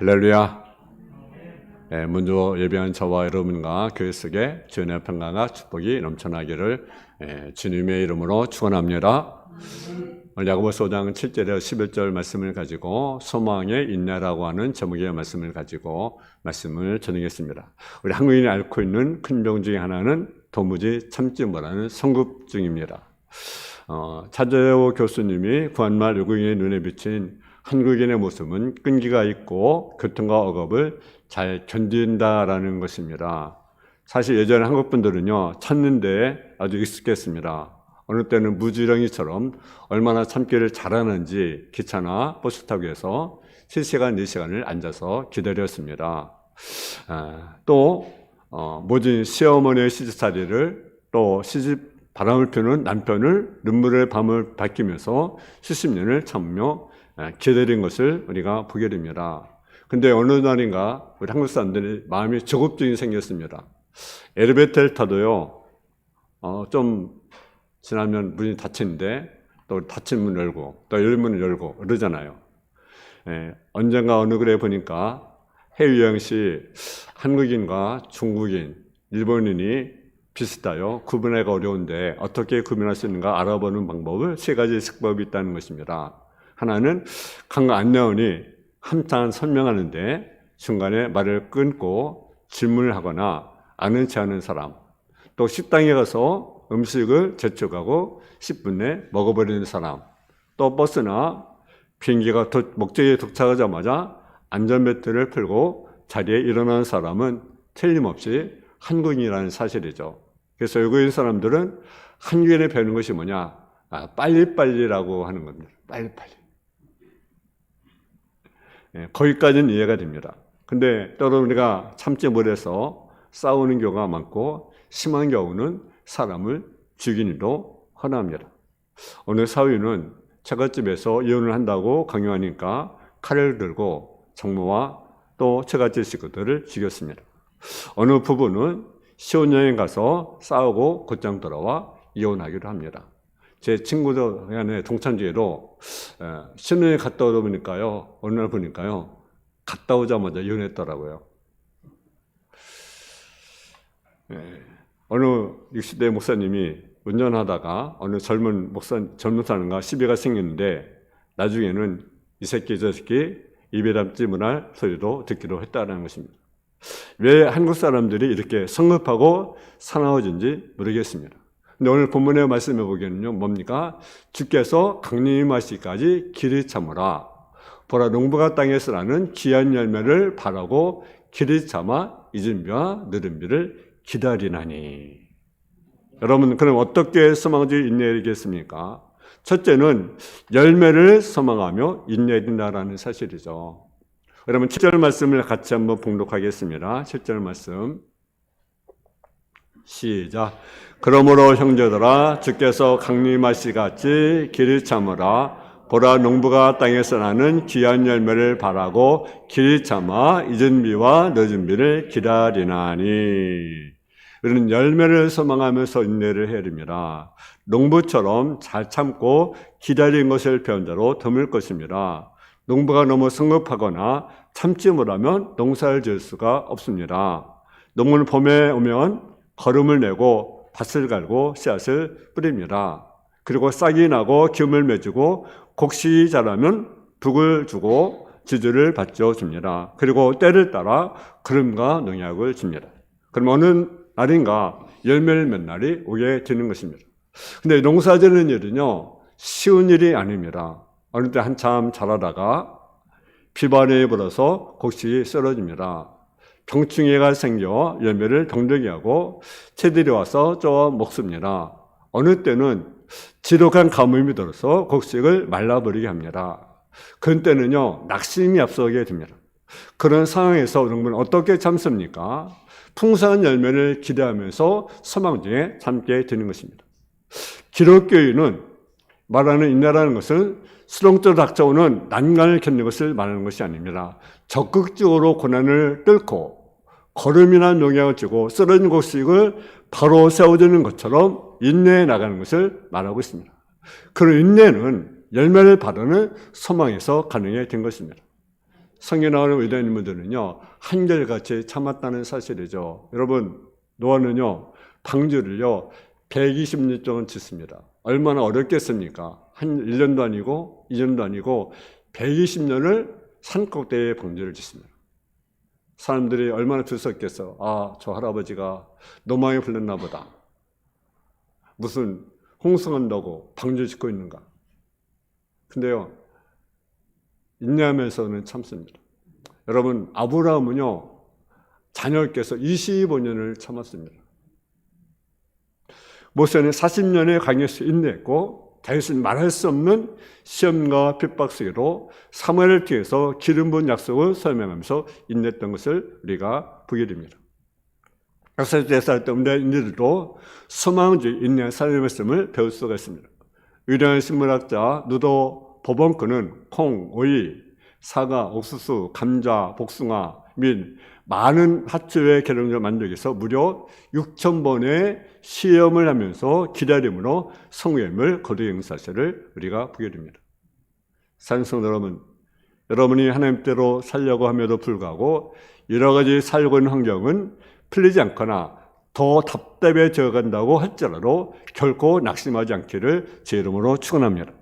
할렐루야. 먼저 예배한 저와 여러분과 교회 속에 주님의 평강과 축복이 넘쳐나기를 주님의 이름으로 축원합니다. 야고보서 5장 7절에 11절 말씀을 가지고 소망의 인내라고 하는 제목의 말씀을 가지고 말씀을 전하겠습니다. 우리 한국인이 앓고 있는 큰 병 중에 하나는 도무지 참지 못하는 성급증입니다. 차재호 교수님이 구한말 외국인의 눈에 비친 한국인의 모습은 끈기가 있고 고통과 억압을 잘 견딘다라는 것입니다. 사실 예전에 한국 분들은요, 참는데 아주 익숙했습니다. 어느 때는 무지렁이처럼 얼마나 참기를 잘하는지 기차나 버스 타고 해서 3시간, 4시간을 앉아서 기다렸습니다. 또 모진 시어머니의 시집살이를 또 시집 바람을 피우는 남편을 눈물의 밤을 밝히면서 수십 년을 참으며 기다린 것을 우리가 보게 됩니다. 근데 어느 날인가 우리 한국 사람들이 마음이 조급증이 생겼습니다. 엘리베이터를 타도요, 좀 지나면 문이 닫히는데 또 닫힌 문 열고 또 열린 문을 열고 그러잖아요. 언젠가 어느 글에 보니까 해외여행 시 한국인과 중국인, 일본인이 비슷하여 구분하기가 어려운데 어떻게 구분할 수 있는가 알아보는 방법을 3가지 식법이 있다는 것입니다. 하나는 관광 안내원이 한참 설명하는데 중간에 말을 끊고 질문을 하거나 아는 체 하는 사람, 또 식당에 가서 음식을 재촉하고 10분 내에 먹어버리는 사람, 또 버스나 비행기가 목적지에 도착하자마자 안전벨트를 풀고 자리에 일어나는 사람은 틀림없이 한국인이라는 사실이죠. 그래서 외국인 사람들은 한국인에 배우는 것이 뭐냐? 빨리빨리라고 하는 겁니다. 빨리빨리. 거기까지는 이해가 됩니다. 근데 또 우리가 참지 못해서 싸우는 경우가 많고 심한 경우는 사람을 죽이기도 허납니다. 어느 사위는 처갓집에서 이혼을 한다고 강요하니까 칼을 들고 장모와 또 처갓집 식구들을 죽였습니다. 어느 부부는 시혼여행 가서 싸우고 곧장 돌아와 이혼하기로 합니다. 제 친구들 안에 동창지에도 신혼여행 갔다 오다 보니까요, 어느 날 보니까요, 갔다 오자마자 이혼했더라고요. 어느 60대 목사님이 운전하다가 어느 젊은 사람과 시비가 생겼는데 나중에는 이 새끼 저 새끼 입에 담지 못할 소리도 듣기로 했다는 것입니다. 왜 한국 사람들이 이렇게 성급하고 사나워진지 모르겠습니다. 근데 오늘 본문의 말씀해 보기에는요, 뭡니까? 주께서 강림하시기까지 길을 참으라. 보라, 농부가 땅에서 나는 귀한 열매를 바라고 길을 참아 잊은 비와 느린 비를 기다리나니. 여러분, 그럼 어떻게 소망을 인내하겠습니까? 첫째는 열매를 소망하며 인내해야 된다는 사실이죠. 여러분, 7절 말씀을 같이 한번 봉독하겠습니다. 7절 말씀 시작. 그러므로 형제들아, 주께서 강림하시같이 길을 참으라. 보라, 농부가 땅에서 나는 귀한 열매를 바라고 길을 참아 잊은 비와 늦은 비를 기다리나니. 우리는 열매를 소망하면서 인내를 해야 됩니다. 농부처럼 잘 참고 기다린 것을 배운 자로 드물 것입니다. 농부가 너무 성급하거나 참지 못하면 농사를 지을 수가 없습니다. 농부는 봄에 오면 거름을 내고 밭을 갈고 씨앗을 뿌립니다. 그리고 싹이 나고 기음을 맺고 곡식이 자라면 북을 주고 지주를 받쳐줍니다. 그리고 때를 따라 거름과 농약을 줍니다. 그럼 어느 날인가 열매를 맺는 날이 오게 되는 것입니다. 근데 농사짓는 일은요, 쉬운 일이 아닙니다. 어느 때 한참 자라다가 비바람이 불어서 곡식이 쓰러집니다. 병충해가 생겨 열매를 병들게 하고 새들이 와서 쪼아 먹습니다. 어느 때는 지독한 가뭄이 들어서 곡식을 말라버리게 합니다. 그런 때는요, 낙심이 앞서게 됩니다. 그런 상황에서 농부는 어떻게 참습니까? 풍성한 열매를 기대하면서 소망 중에 참게 되는 것입니다. 기독교인은 말하는 인내라는 것은 수동적으로 닥쳐오는 난관을 겪는 것을 말하는 것이 아닙니다. 적극적으로 고난을 뚫고 거름이나 농약을 주고 쓰러진 곡식을 바로 세워주는 것처럼 인내해 나가는 것을 말하고 있습니다. 그런 인내는 열매를 바르는 소망에서 가능해 된 것입니다. 성경에 나오는 위대한 인물들은요, 한결같이 참았다는 사실이죠. 여러분, 노아는요, 방주를요, 120년 동안 짓습니다. 얼마나 어렵겠습니까? 한 1년도 아니고 2년도 아니고 120년을 산꼭대기에 방주를 짓습니다. 사람들이 얼마나 들썩겠어. 아, 저 할아버지가 노망에 불렀나 보다. 무슨 홍수한다고 방주 짓고 있는가. 근데요, 인내하면서는 참습니다. 여러분, 아브라함은요, 자녀께서 25년을 참았습니다. 모세는 40년의 광야에서 인내했고, 다윗은 말할 수 없는 시험과 핍박 속에도 사무엘을 통해서 기름 부은 약속을 설명하면서 인내했던 것을 우리가 보게 됩니다. 역사에 대해서 할 때 인내들도 소망주의 인내한 삶의 말씀을 배울 수가 있습니다. 위대한 식물학자 누도 보범크는 콩, 오이, 사과, 옥수수, 감자, 복숭아 및 많은 하초의 계량을 만들기 위해서 무려 6,000번의 시험을 하면서 기다림으로 성회임을 거두는 사실을 우리가 보게 됩니다. 사랑스러운 여러분, 여러분이 하나님대로 살려고 함에도 불구하고 여러 가지 살고 있는 환경은 풀리지 않거나 더 답답해져 간다고 할지라도 결코 낙심하지 않기를 제 이름으로 축원합니다.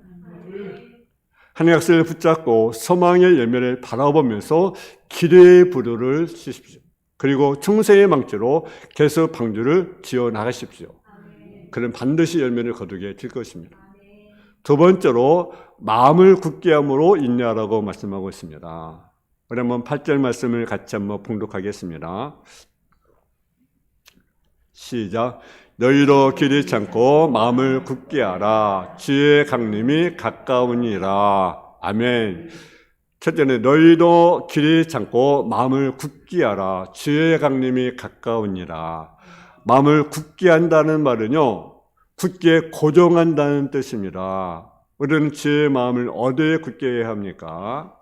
하나님의 약속을 붙잡고 소망의 열매를 바라보면서 기대의 부르를 쓰십시오. 그리고 충성의 망치로 계속 방주를 지어 나가십시오. 그럼 반드시 열매를 거두게 될 것입니다. 두 번째로 마음을 굳게 함으로 인내하라고 말씀하고 있습니다. 우리 한번 8절 말씀을 같이 한번 봉독하겠습니다. 시작. 너희도 길이 참고 마음을 굳게 하라. 주의 강림이 가까우니라. 아멘. 첫째는 너희도 길이 참고 마음을 굳게 하라. 주의 강림이 가까우니라. 마음을 굳게 한다는 말은요, 굳게 고정한다는 뜻입니다. 우리는 주의 마음을 어디에 굳게 해야 합니까?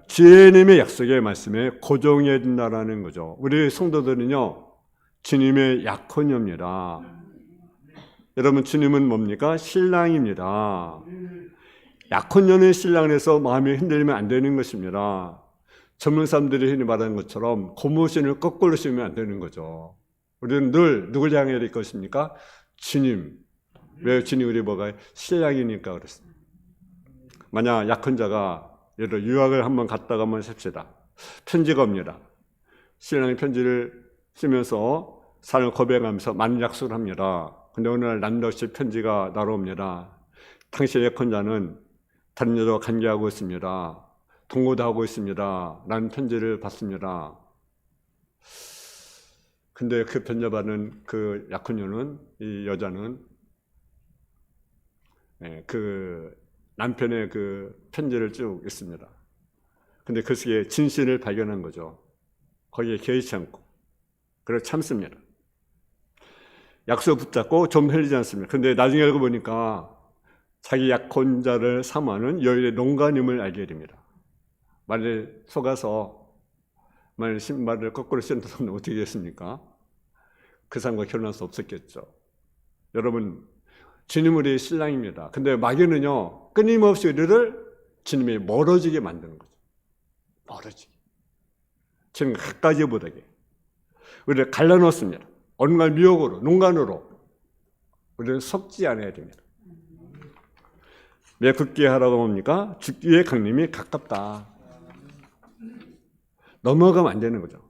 주님의 약속의 말씀에 고정해야 된다는 거죠. 우리 성도들은요, 주님의 약혼녀입니다. 여러분, 주님은 뭡니까? 신랑입니다. 약혼녀는 신랑을 해서 마음이 흔들리면 안 되는 것입니다. 젊은 사람들이 흔히 말하는 것처럼 고무신을 거꾸로 씌우면 안 되는 거죠. 우리는 늘 누굴 향해야 될 것입니까? 주님. 왜 주님 우리 뭐가 신랑이니까 그렇습니다. 만약 약혼자가 예를 들어 유학을 한번 갔다가 한번 삽시다. 편지가 옵니다. 신랑이 편지를 쓰면서 사랑을 고백하면서 많은 약속을 합니다. 근데 어느 날 난데없이 편지가 날아옵니다. 당신의 약혼자는 다른 여자와 관계하고 있습니다. 동거도 하고 있습니다. 라는 편지를 받습니다. 근데 그 편지 받은 그 약혼녀는, 이 여자는 그 남편의 그 편지를 쭉 읽습니다. 근데 그 속에 진실을 발견한 거죠. 거기에 개의치 않고. 그래서 참습니다. 약속 붙잡고 좀 흘리지 않습니다. 근데 나중에 알고 보니까 자기 약혼자를 사모하는 여인의 농간임을 알게 됩니다. 말에 속아서 만약 신발을 거꾸로 신었다면 어떻게 됐습니까? 그 사람과 결혼할 수 없었겠죠. 여러분, 주님 우리 신랑입니다. 근데 마귀는요, 끊임없이 우리를 주님이 멀어지게 만드는 거죠. 멀어지게. 주님 가까이 못하게. 우리를 갈라놓습니다. 온갖 미혹으로, 농간으로 우리는 속지 않아야 됩니다. 왜 굳게 하라고 합니까? 주의 강림이 가깝다. 넘어가면 안 되는 거죠.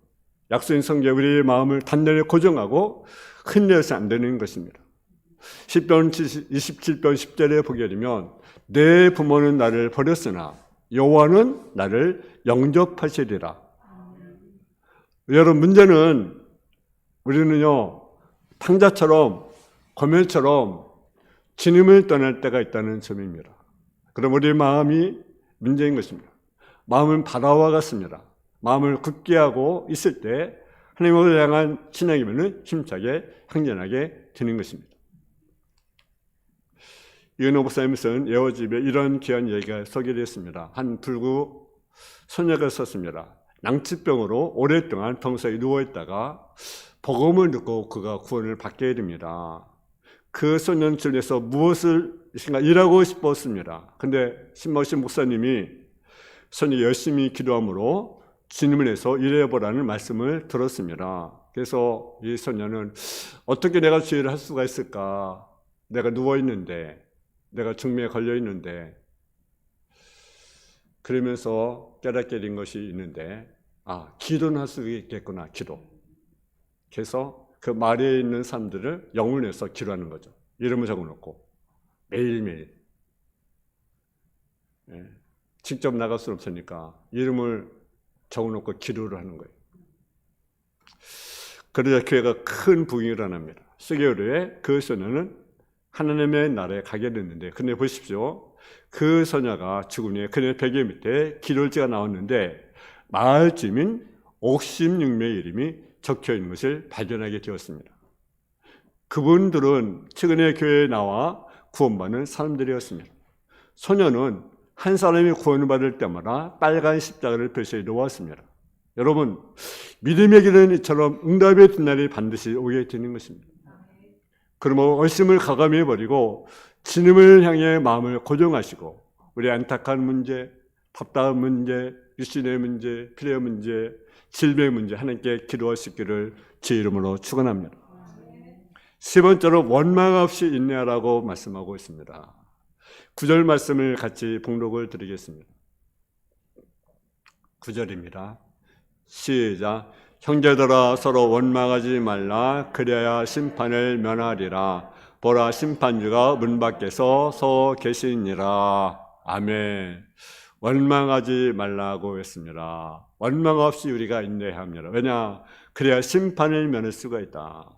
약속인 성경 우리의 마음을 단단히 고정하고 흔들려서 안 되는 것입니다. 10편 27편 10절에 보게 되면 내 부모는 나를 버렸으나 여호와는 나를 영접하시리라. 여러분, 문제는 우리는요, 탕자처럼 거멜처럼 주님을 떠날 때가 있다는 점입니다. 그럼 우리의 마음이 문제인 것입니다. 마음은 바다와 같습니다. 마음을 굳게 하고 있을 때 하나님을 향한 신앙이면 힘차게 항전하게 되는 것입니다. 이은호 목사님은 쓴 예어집에 이런 귀한 얘기가 소개되었습니다. 한 불구 소녀가 썼습니다. 낭치병으로 오랫동안 병석에 누워있다가 복음을 듣고 그가 구원을 받게 됩니다. 그 소년은 주변에서 무엇을 일하고 싶었습니다. 근데 신모신 목사님이 손이 열심히 기도함으로 주님을 위해서 일해보라는 말씀을 들었습니다. 그래서 이 소녀는 어떻게 내가 주의를 할 수가 있을까? 내가 누워있는데, 내가 중매에 걸려있는데, 그러면서 깨닫게 된 것이 있는데, 기도는 할 수 있겠구나, 기도. 그래서 그 마리아에 있는 사람들을 영을 내서 기도하는 거죠. 이름을 적어놓고 매일매일. 직접 나갈 수 없으니까 이름을 적어놓고 기도를 하는 거예요. 그러자 교회가 큰 부흥이 일어납니다. 수개월에 그 소녀는 하나님의 나라에 가게 됐는데, 근데 보십시오. 그 소녀가 죽은 후에 그녀의 베개 밑에 기록지가 나왔는데 마을 주민 56명의 이름이 적혀 있는 것을 발견하게 되었습니다. 그분들은 최근에 교회에 나와 구원받는 사람들이었습니다. 소녀는 한 사람이 구원을 받을 때마다 빨간 십자가를 표시해 놓았습니다. 여러분, 믿음의 길은 이처럼 응답의 뒷날이 반드시 오게 되는 것입니다. 그러면 의심을 가감해버리고 주님을 향해 마음을 고정하시고 우리 안타까운 문제, 답답한 문제, 육신의 문제, 필요의 문제, 질병의 문제 하나님께 기도할 수 있기를 제 이름으로 축원합니다. 세 번째로 원망 없이 인내하라고 말씀하고 있습니다. 9절 말씀을 같이 봉독을 드리겠습니다. 9절입니다. 시작. 형제들아 서로 원망하지 말라. 그래야 심판을 면하리라. 보라 심판주가 문 밖에서 서 계시니라. 아멘. 원망하지 말라고 했습니다. 원망 없이 우리가 인내해야 합니다. 왜냐? 그래야 심판을 면할 수가 있다.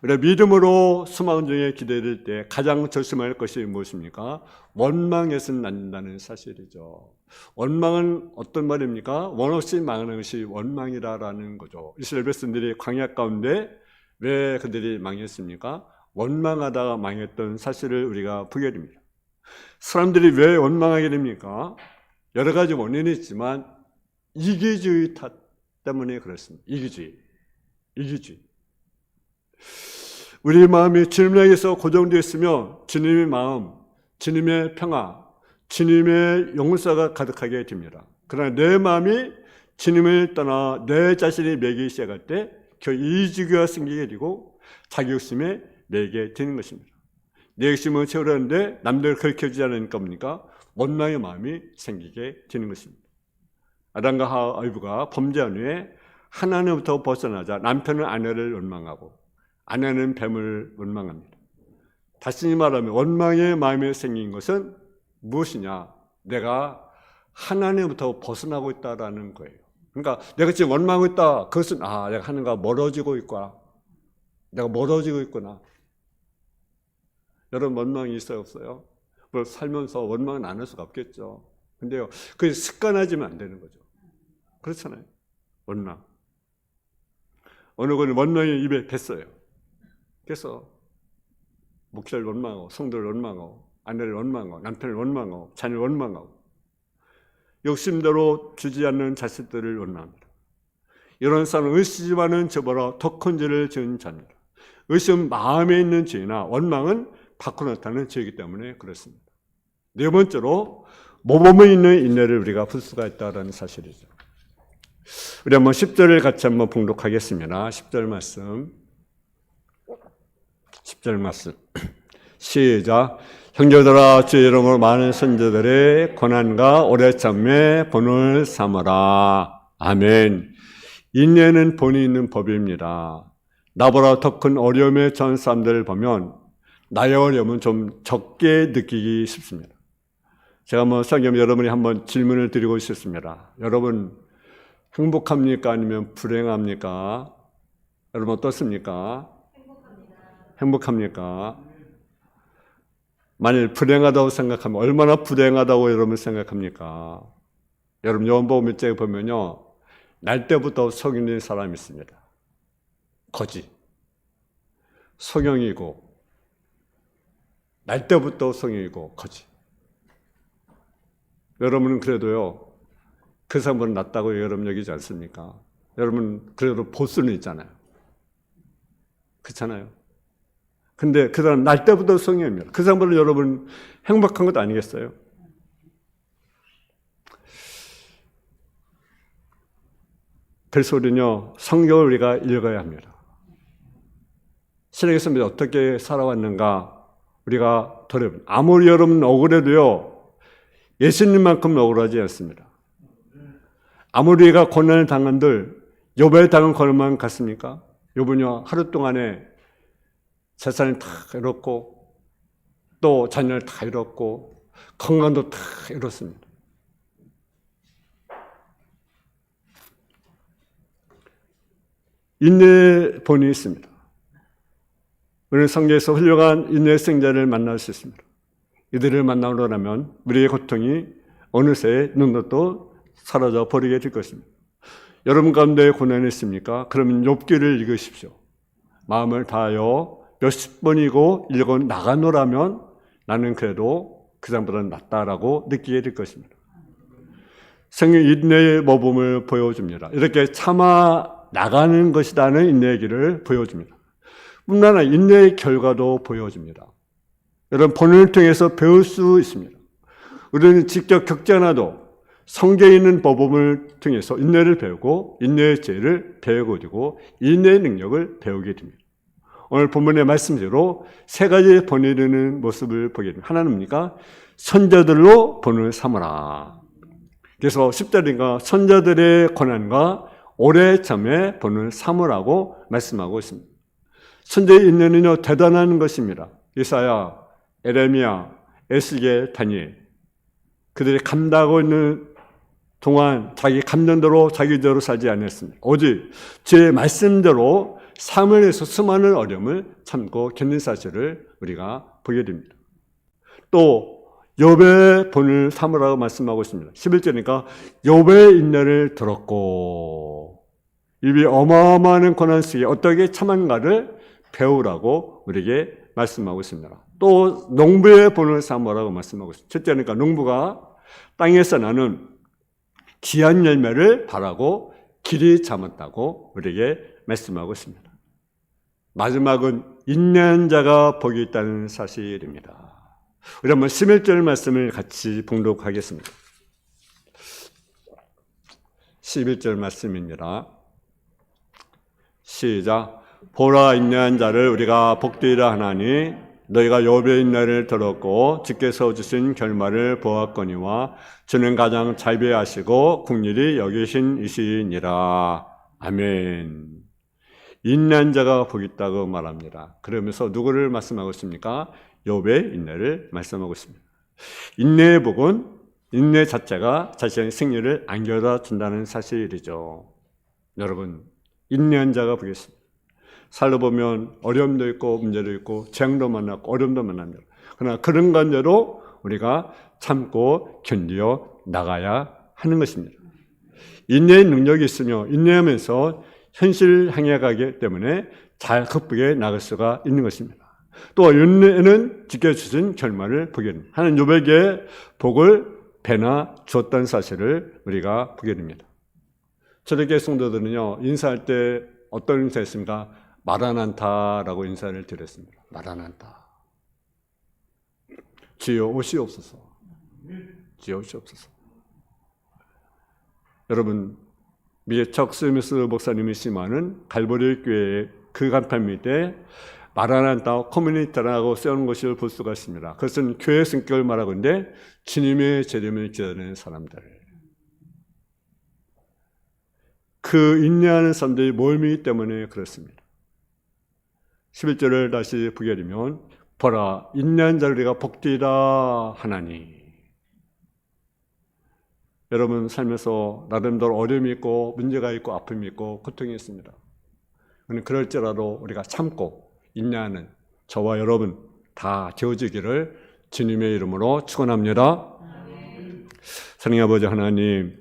우리가 믿음으로 소망 중에 기대될 때 가장 조심할 것이 무엇입니까? 원망해서는 안 된다는 사실이죠. 원망은 어떤 말입니까? 원 없이 망하는 것이 원망이라는 거죠. 이스라엘 백성들이 광야 가운데 왜 그들이 망했습니까? 원망하다가 망했던 사실을 우리가 보게 됩니다. 사람들이 왜 원망하게 됩니까? 여러 가지 원인이 있지만 이기주의 탓 때문에 그렇습니다. 이기주의. 우리 마음이 주님에게서 고정되어 있으면 주님의 마음, 주님의 평화, 주님의 용서가 가득하게 됩니다. 그러나 내 마음이 주님을 떠나 내 자신이 매기 시작할 때 그 이기주의가 생기게 되고 자기 욕심에 매게 되는 것입니다. 내 욕심을 채우려는데 남들을 가르쳐주지 않으니까 뭡니까? 원망의 마음이 생기게 되는 것입니다. 아담과 하와가 범죄한 후에 하나님부터 벗어나자 남편은 아내를 원망하고 아내는 뱀을 원망합니다. 다시 말하면 원망의 마음이 생긴 것은 무엇이냐? 내가 하나님부터 벗어나고 있다라는 거예요. 그러니까 내가 지금 원망하고 있다. 그것은 내가 하나님과 멀어지고 있구나. 내가 멀어지고 있구나. 여러분 원망이 있어요, 없어요? 뭐 살면서 원망은 안 할 수가 없겠죠. 근데요, 그게 습관화지면 안 되는 거죠. 그렇잖아요. 원망. 어느 분은 원망이 입에 뱄어요. 그래서 목사를 원망하고 성도를 원망하고 아내를 원망하고 남편을 원망하고 자녀를 원망하고 욕심대로 주지 않는 자식들을 원망합니다. 이런 사람은 의심하는 저보다 더 큰 죄를 지은 자입니다. 의심은 마음에 있는 죄나 원망은 밖으로 나타나는 죄이기 때문에 그렇습니다. 네 번째로 모범에 있는 인내를 우리가 볼 수가 있다는 사실이죠. 우리 한번 10절을 같이 한번 봉독하겠습니다. 10절 말씀. 시작. 형제들아 주의 이름으로 많은 선조들의 고난과 오래 참음의 본을 삼으라. 아멘. 인내는 본이 있는 법입니다. 나보다 더 큰 어려움에 처한 사람들을 보면 나의 어려움은 좀 적게 느끼기 쉽습니다. 제가 성경 여러분이 한번 질문을 드리고 싶습니다. 여러분 행복합니까? 아니면 불행합니까? 여러분 어떻습니까? 행복합니까? 만일 불행하다고 생각하면 얼마나 불행하다고 여러분 생각합니까? 여러분 요한복음 1장에 보면요. 날 때부터 속이는 사람이 있습니다. 거짓. 성형이고 날 때부터 성형이고 거짓. 여러분은 그래도요. 그 사람보다 낫다고 여러분 여기지 않습니까? 여러분 그래도 보수는 있잖아요. 그렇잖아요. 근데 그 사람 날 때부터 성형입니다. 그 사람보다 여러분 행복한 것도 아니겠어요? 그래서 우리는요, 성경을 우리가 읽어야 합니다. 신약에서 어떻게 살아왔는가 우리가 돌아보면, 아무리 여러분 억울해도요, 예수님만큼 억울하지 않습니다. 아무리 우리가 고난을 당한들 욥에 당한 고난만 같습니까? 욥은요, 하루 동안에 재산을 다 잃었고 또 자녀를 다 잃었고 건강도 다 잃었습니다. 인내의 본이 있습니다. 우리는 성경에서 훌륭한 인내의 생자를 만날 수 있습니다. 이들을 만나려면 우리의 고통이 어느새 눈도 사라져 버리게 될 것입니다. 여러분 가운데 고난이 있습니까? 그러면 욥기를 읽으십시오. 마음을 다하여 몇십 번이고 읽어 나가노라면 나는 그래도 그 사람보다는 낫다라고 느끼게 될 것입니다. 성경 인내의 모범을 보여줍니다. 이렇게 참아 나가는 것이라는 인내의 길을 보여줍니다. 뿐만 아니라 인내의 결과도 보여줍니다. 여러분 본을 통해서 배울 수 있습니다. 우리는 직접 겪지 않아도 성경에 있는 모범을 통해서 인내를 배우고 인내의 지혜를 배우게 되고 인내의 능력을 배우게 됩니다. 오늘 본문의 말씀대로 세 가지 본이 이르는 모습을 보게 됩니다. 하나는 뭡니까? 선자들로 본을 삼으라. 그래서 10절인가 선자들의 고난과 오래 참에 본을 삼으라고 말씀하고 있습니다. 선자의 인내는요 대단한 것입니다. 이사야, 에레미야, 에스겔, 다니엘 그들이 감당하고 있는 동안 자기 감정대로 자기대로 살지 않았습니다. 오직 제 말씀대로 삶을 위해서 수많은 어려움을 참고 견딘 사실을 우리가 보게 됩니다. 또 욥의 본을 삼으라고 말씀하고 있습니다. 11절이니까 욥의 인내를 들었고 욥이 어마어마한 고난 속에 어떻게 참았는가를 배우라고 우리에게 말씀하고 있습니다. 또 농부의 본을 삼으라고 말씀하고 있습니다. 첫째니까 농부가 땅에서 나는 귀한 열매를 바라고 길이 참았다고 우리에게 말씀하고 있습니다. 마지막은 인내한 자가 복이 있다는 사실입니다. 우리 한번 11절 말씀을 같이 봉독하겠습니다. 11절 말씀입니다. 시작. 보라 인내한 자를 우리가 복되리라 하나니 너희가 욥의 인내를 들었고 주께서 주신 결말을 보았거니와 주는 가장 자비하시고 긍휼히 여기신 이시니라. 아멘. 인내한 자가 복이 있다고 말합니다. 그러면서 누구를 말씀하고 있습니까? 욥의 인내를 말씀하고 있습니다. 인내의 복은 인내 자체가 자신의 승리를 안겨다 준다는 사실이죠. 여러분, 인내한 자가 복이 있습니다. 살다 보면 어려움도 있고 문제도 있고 재앙도 만나고 어려움도 만납니다. 그러나 그런 관계로 우리가 참고 견디어 나가야 하는 것입니다. 인내의 능력이 있으며 인내하면서 현실을 향해 가기 때문에 잘 극복해 나갈 수가 있는 것입니다. 또 인내는 지켜주신 결말을 보게 됩니다. 하나님 욥에게 복을 배나 주었다는 사실을 우리가 보게 됩니다. 저렇게 성도들은요 인사할 때 어떤 인사했습니까? 마라난타라고 인사를 드렸습니다. 마라난타. 주여 오시옵소서. 주여 오시옵소서. 여러분 미국 척 스미스 목사님이 심하는 갈보리 교회의 그 간판 밑에 마라난타 커뮤니티라고 써놓은 것을 볼 수가 있습니다. 그것은 교회 성격을 말하고 있는데 주님의 재림을 기다리는 사람들. 그 인내하는 사람들이 모임이기 때문에 그렇습니다. 11절을 다시 보게 되면 보라 인내한 자를 우리가 복되리라 하나니. 여러분 삶에서 나름대로 어려움이 있고 문제가 있고 아픔이 있고 고통이 있습니다. 그럴지라도 우리가 참고 인내하는 저와 여러분 다 되어지기를 주님의 이름으로 축원합니다. 사랑의 아버지 하나님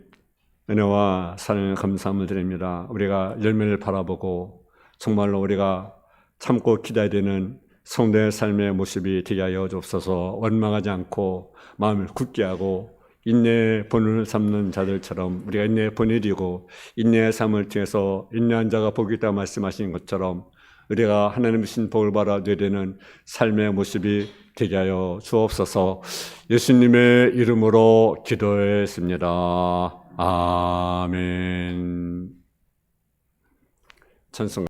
은혜와 사랑의 감사함을 드립니다. 우리가 열매를 바라보고 정말로 우리가 참고 기다리는 성도의 삶의 모습이 되게 하여 주옵소서. 원망하지 않고 마음을 굳게 하고 인내의 본을 삼는 자들처럼 우리가 인내의 본이 되고 인내의 삶을 통해서 인내한 자가 복이 있다고 말씀하신 것처럼 우리가 하나님의 신 복을 받아 누리는 삶의 모습이 되게 하여 주옵소서. 예수님의 이름으로 기도했습니다. 아멘. 찬송